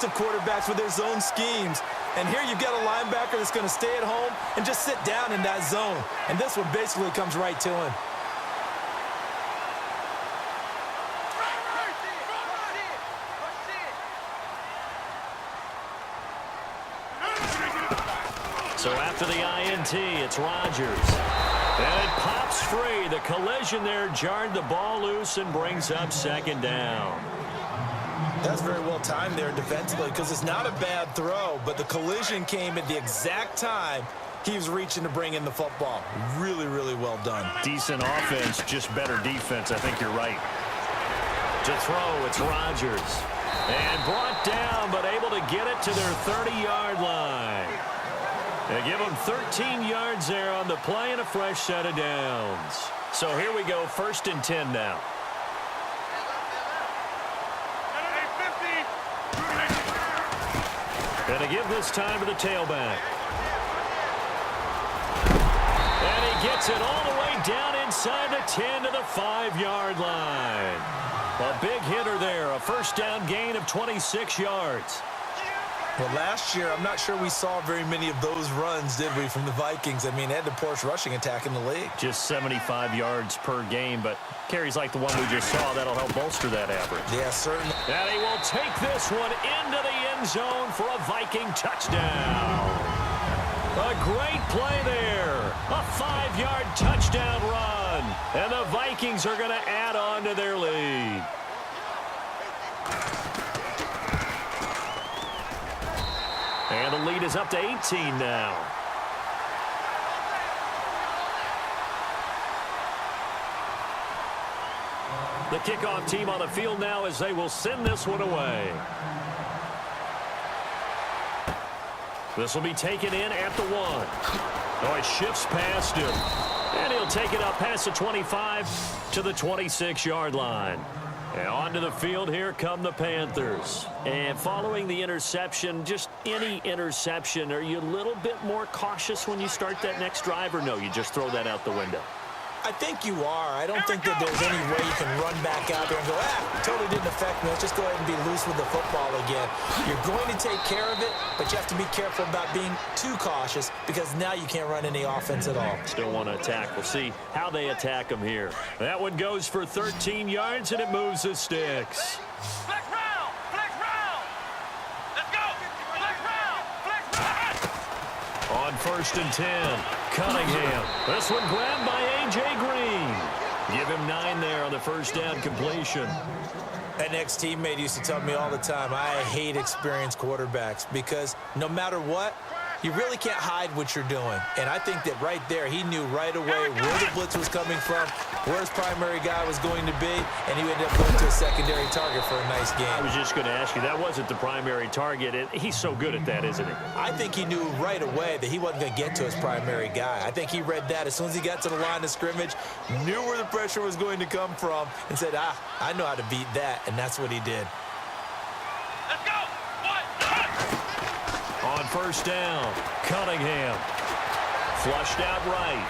best of quarterbacks with their zone schemes. And here you've got a linebacker that's going to stay at home and just sit down in that zone. And this one basically comes right to him. So after the INT, it's Rodgers. And it pops free. The collision there jarred the ball loose and brings up second down. That's very well timed there defensively because it's not a bad throw, but the collision came at the exact time he was reaching to bring in the football. Really, really well done. Decent offense, just better defense. I think you're right. To throw, it's Rodgers. And brought down, but able to get it to their 30-yard line. They give them 13 yards there on the play and a fresh set of downs. So here we go, 1st and 10 now. Going to give this time to the tailback. And he gets it all the way down inside the 10 to the 5-yard line. A big hitter there, a first down gain of 26 yards. Well, last year, I'm not sure we saw very many of those runs, did we, from the Vikings? I mean, they had the poorest rushing attack in the league. Just 75 yards per game, but carries like the one we just saw, that'll help bolster that average. Yeah, certainly. And he will take this one into the end zone for a Viking touchdown. A great play there. A 5-yard touchdown run. And the Vikings are going to add on to their lead. And the lead is up to 18 now. The kickoff team on the field now as they will send this one away. This will be taken in at the 1. Oh, it shifts past him. And he'll take it up past the 25 to the 26-yard line. And onto the field, here come the Panthers. And following the interception, just any interception, are you a little bit more cautious when you start that next drive, or no, you just throw that out the window? I think you are. I don't think that there's any way you can run back out there and go, totally didn't affect me. Let's just go ahead and be loose with the football again. You're going to take care of it, but you have to be careful about being too cautious because now you can't run any offense at all. Still want to attack. We'll see how they attack them here. That one goes for 13 yards, and it moves the sticks. Flex round! Flex round! Let's go! Flex round! Flex round! On 1st and 10. Cunningham. This one grabbed by A.J. Green. Give him 9 there on the first down completion. An ex-teammate used to tell me all the time, I hate experienced quarterbacks because no matter what, you really can't hide what you're doing. And I think that right there, he knew right away where the blitz was coming from, where his primary guy was going to be, and he ended up going to a secondary target for a nice game. I was just going to ask you, that wasn't the primary target. He's so good at that, isn't he? I think he knew right away that he wasn't going to get to his primary guy. I think he read that as soon as he got to the line of scrimmage, knew where the pressure was going to come from, and said, I know how to beat that, and that's what he did. Let's go! On first down, Cunningham. Flushed out right.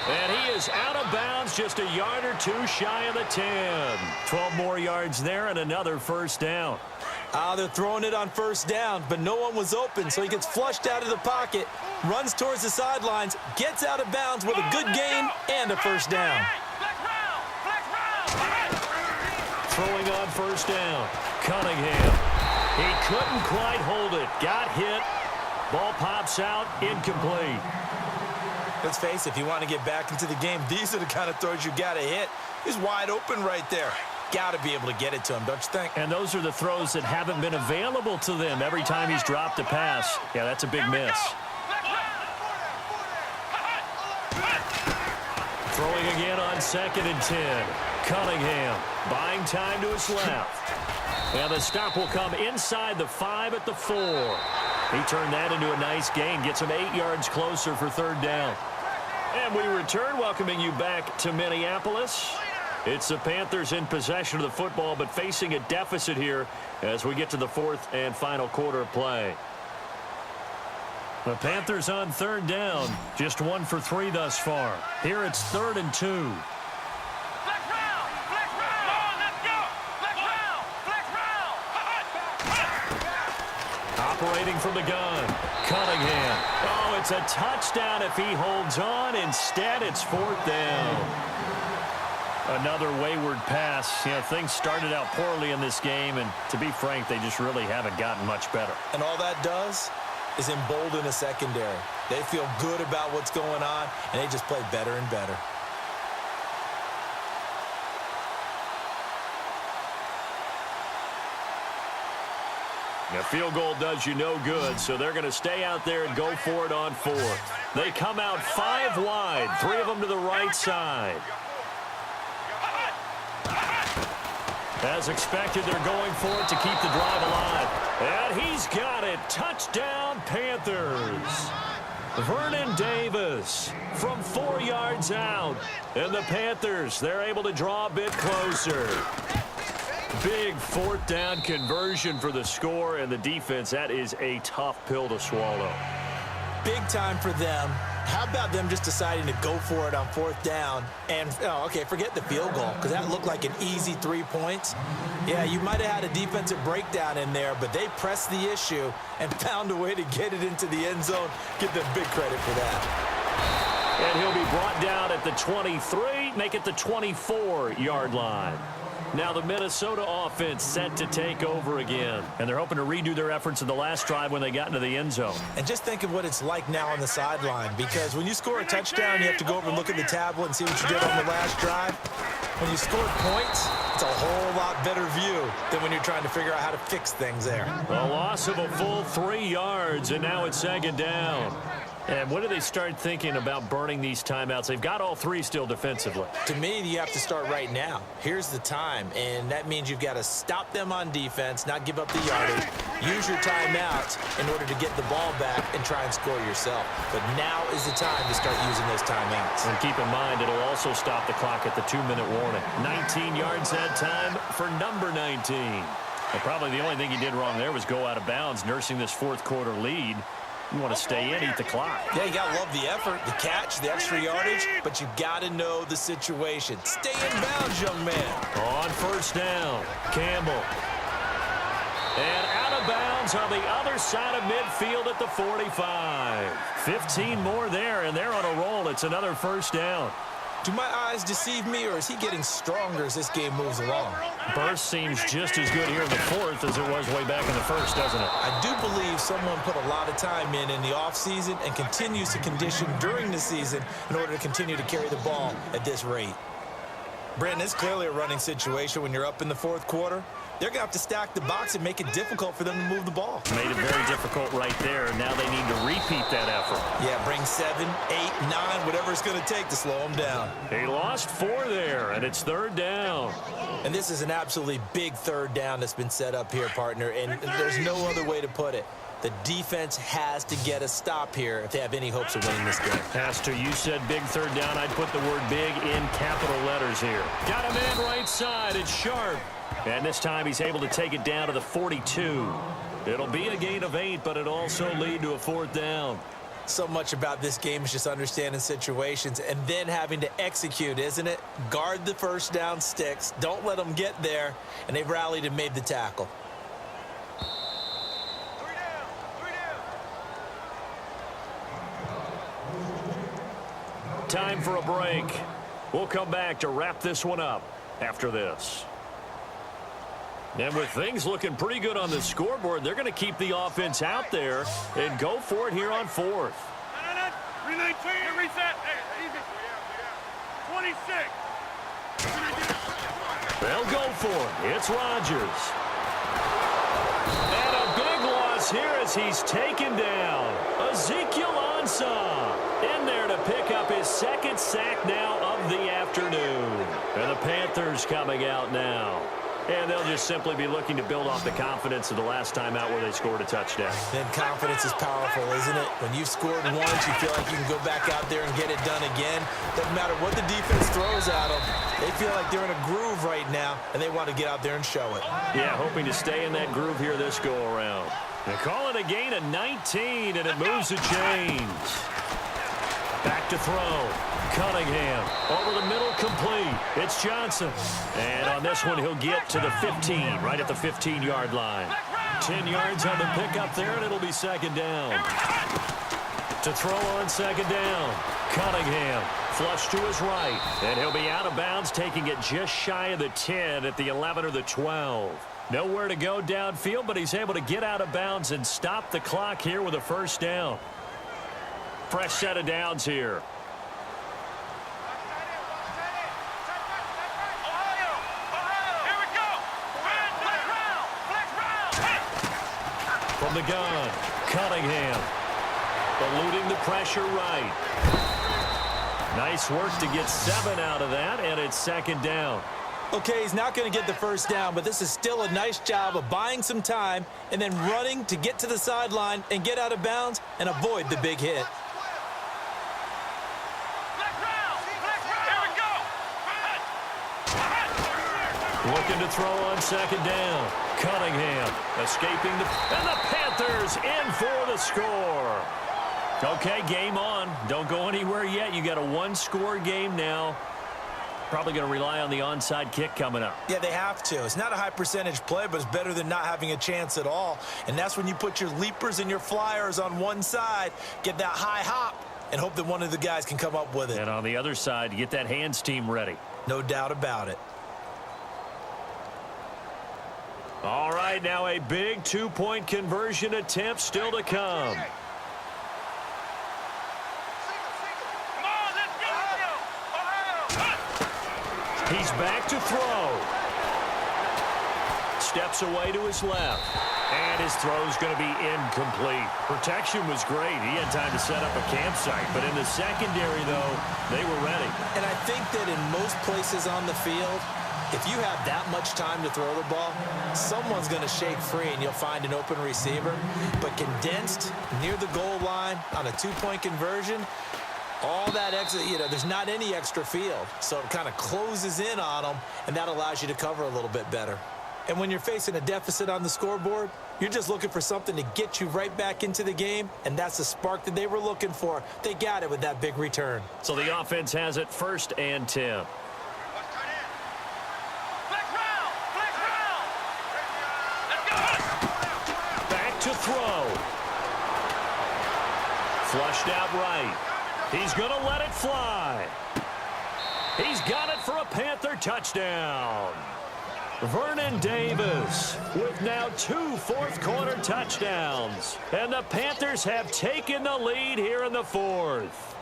And he is out of bounds, just a yard or two shy of the 10. 12 more yards there and another first down. They're throwing it on first down, but no one was open, so he gets flushed out of the pocket, runs towards the sidelines, gets out of bounds with a good gain and a first down. Throwing on first down, Cunningham. He couldn't quite hold it. Got hit. Ball pops out. Incomplete. Let's face it, if you want to get back into the game, these are the kind of throws you got to hit. He's wide open right there. Got to be able to get it to him, don't you think? And those are the throws that haven't been available to them every time he's dropped a pass. Yeah, that's a big miss. Throwing again on 2nd and 10. Cunningham buying time to his left. And the stop will come inside the 5 at the 4. He turned that into a nice gain. Gets him 8 yards closer for third down. And we return, welcoming you back to Minneapolis. It's the Panthers in possession of the football, but facing a deficit here as we get to the 4th and final quarter of play. The Panthers on third down. Just 1 for 3 thus far. Here it's 3rd and 2. operating from the gun. Cunningham. Oh, it's a touchdown if he holds on. Instead, it's fourth down. Another wayward pass. You know, things started out poorly in this game, and to be frank, they just really haven't gotten much better. And all that does is embolden a secondary. They feel good about what's going on, and they just play better and better. A field goal does you no good, so they're going to stay out there and go for it on fourth. They come out 5 wide, 3 of them to the right side. As expected, they're going for it to keep the drive alive. And he's got it. Touchdown, Panthers. Vernon Davis from 4 yards out. And the Panthers, they're able to draw a bit closer. Big fourth down conversion for the score, and the defense, that is a tough pill to swallow. Big time for them. How about them just deciding to go for it on fourth down? And, forget the field goal, because that looked like an easy 3 points. Yeah, you might have had a defensive breakdown in there, but they pressed the issue and found a way to get it into the end zone. Give them big credit for that. And he'll be brought down at the 23, make it the 24-yard line. Now the Minnesota offense set to take over again. And they're hoping to redo their efforts in the last drive when they got into the end zone. And just think of what it's like now on the sideline, because when you score a touchdown, you have to go over and look at the tablet and see what you did on the last drive. When you score points, it's a whole lot better view than when you're trying to figure out how to fix things there. A loss of a full 3 yards, and now it's second down. And when do they start thinking about burning these timeouts? They've got all 3 still defensively. To me, you have to start right now. Here's the time, and that means you've got to stop them on defense, not give up the yardage, use your timeouts in order to get the ball back and try and score yourself. But now is the time to start using those timeouts. And keep in mind, it'll also stop the clock at the 2-minute warning. 19 yards that time for number 19. And probably the only thing he did wrong there was go out of bounds, nursing this fourth quarter lead. You want to stay in, eat the clock. Yeah, you got to love the effort, the catch, the extra yardage, but you got to know the situation. Stay in bounds, young man. On first down, Campbell. And out of bounds on the other side of midfield at the 45. 15 more there, and they're on a roll. It's another first down. Do my eyes deceive me, or is he getting stronger as this game moves along? Burst seems just as good here in the fourth as it was way back in the first, doesn't it? I do believe someone put a lot of time in the offseason and continues to condition during the season in order to continue to carry the ball at this rate. Brandon, it's clearly a running situation when you're up in the fourth quarter. They're going to have to stack the box and make it difficult for them to move the ball. Made it very difficult right there, and now they need to repeat that effort. Yeah, bring 7, 8, 9, whatever it's going to take to slow them down. They lost 4 there, and it's third down. And this is an absolutely big third down that's been set up here, partner, and there's no other way to put it. The defense has to get a stop here if they have any hopes of winning this game. Pastor, you said big third down. I'd put the word big in capital letters here. Got a man right side. It's Sharp. And this time he's able to take it down to the 42. It'll be a gain of 8, but it'll also lead to a fourth down. So much about this game is just understanding situations and then having to execute, isn't it? Guard the first down sticks. Don't let them get there. And they've rallied and made the tackle. Time for a break. We'll come back to wrap this one up after this. And with things looking pretty good on the scoreboard, they're going to keep the offense out there and go for it here on fourth. 319, reset. Hey, easy. 26. They'll go for it. It's Rodgers. And a big loss here as he's taken down. Ezekiel Ansah in there to pick up his second sack now of the afternoon. And the Panthers coming out now. And they'll just simply be looking to build off the confidence of the last time out where they scored a touchdown. Then confidence is powerful, isn't it? When you've scored once, you feel like you can go back out there and get it done again. Doesn't matter what the defense throws at them. They feel like they're in a groove right now, and they want to get out there and show it. Yeah, hoping to stay in that groove here this go-around. They call it a gain of 19, and it moves the chains. Back to throw. Cunningham over the middle, complete. It's Johnson. And on this one, he'll get to the 15, right at the 15-yard line. 10 yards on the pickup there, and it'll be second down. To throw on second down, Cunningham flush to his right, and he'll be out of bounds, taking it just shy of the 10 at the 11 or the 12. Nowhere to go downfield, but he's able to get out of bounds and stop the clock here with a first down. Fresh set of downs here. Here we go. From the gun, Cunningham eluding the pressure right. Nice work to get 7 out of that, and it's second down. Okay, he's not going to get the first down, but this is still a nice job of buying some time and then running to get to the sideline and get out of bounds and avoid the big hit. Looking to throw on second down. Cunningham escaping and the Panthers in for the score. Okay, game on. Don't go anywhere yet. You got a one-score game now. Probably going to rely on the onside kick coming up. Yeah, they have to. It's not a high percentage play, but it's better than not having a chance at all. And that's when you put your leapers and your flyers on one side, get that high hop, and hope that one of the guys can come up with it. And on the other side, you get that hands team ready. No doubt about it. All right, now a big two-point conversion attempt still to come. He's back to throw. Steps away to his left. And his throw's going to be incomplete. Protection was great. He had time to set up a campsite. But in the secondary, though, they were ready. And I think that in most places on the field, if you have that much time to throw the ball, someone's going to shake free and you'll find an open receiver. But condensed near the goal line on a two-point conversion, all that extra, there's not any extra field. So it kind of closes in on them, and that allows you to cover a little bit better. And when you're facing a deficit on the scoreboard, you're just looking for something to get you right back into the game, and that's the spark that they were looking for. They got it with that big return. So the offense has it 1st and 10. Back to throw. Flushed out right. He's going to let it fly. He's got it for a Panther touchdown. Vernon Davis with now 2 fourth-quarter touchdowns. And the Panthers have taken the lead here in the 4th.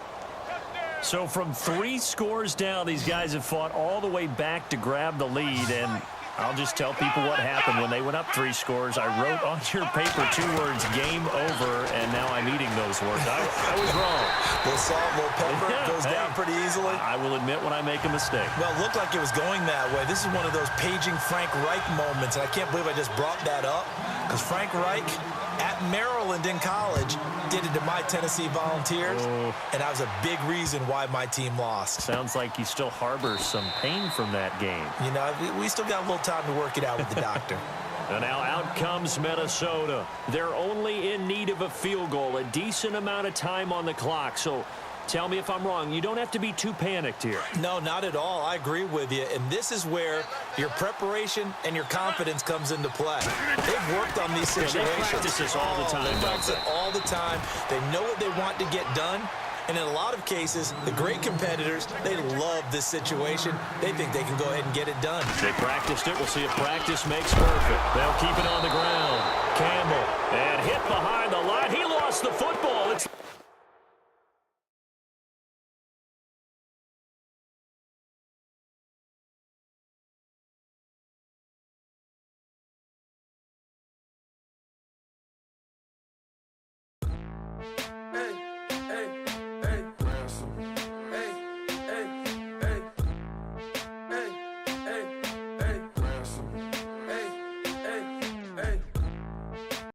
So from 3 scores down, these guys have fought all the way back to grab the lead. And I'll just tell people what happened when they went up 3 scores. I wrote on your paper 2 words, game over, and now I'm eating those words. I was wrong. A little salt, a little pepper, goes down pretty easily. I will admit when I make a mistake. Well, it looked like it was going that way. This is one of those paging Frank Reich moments, and I can't believe I just brought that up, because Frank Reich at Maryland in college did it to my Tennessee Volunteers, and that was a big reason why my team lost. Sounds like you still harbor some pain from that game. We still got a little time to work it out with the doctor. And now out comes Minnesota. They're only in need of a field goal, a decent amount of time on the clock. So tell me if I'm wrong. You don't have to be too panicked here. No, not at all. I agree with you. And this is where your preparation and your confidence comes into play. They've worked on these situations. They practice this all the time. They practice it all the time. They know what they want to get done. And in a lot of cases, the great competitors, they love this situation. They think they can go ahead and get it done. They practiced it. We'll see if practice makes perfect. They'll keep it on the ground.